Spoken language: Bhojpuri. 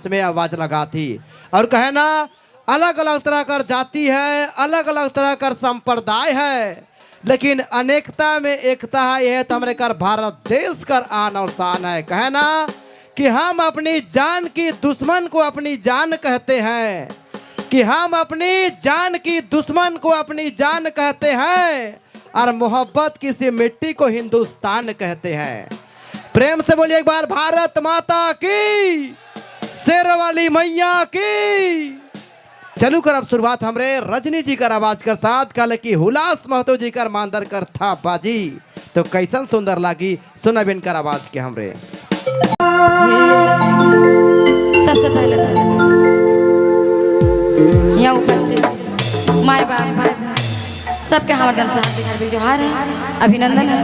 में आवाज लगा थी और कहे ना अलग अलग तरह कर जाति है, अलग अलग तरह कर संप्रदाय है, लेकिन अनेकता में एकता है। यह तो हमारे कर भारत देश कर आन और शान है। कहे ना कि हम अपनी जान की दुश्मन को अपनी जान कहते हैं, कि हम अपनी जान की दुश्मन को अपनी जान कहते हैं और मोहब्बत किसी मिट्टी को हिंदुस्तान कहते हैं। प्रेम से बोलिए एक बार भारत माता की, शेर वाली मैया की। चलू कर अब शुरुआत हमरे रजनी जी कर आवाज कर साथ कल की हुलास महतो जी कर मांदर कर था बाजी, तो कैसन सुंदर लागी सुना बिन कर आवाज के हमरे। सबसे पहले यहाँ उपस्थित माय बाप भाई बहन सबके हमारे दिल से हार्दिक हार्दिक जोहार है, अभिनंदन है।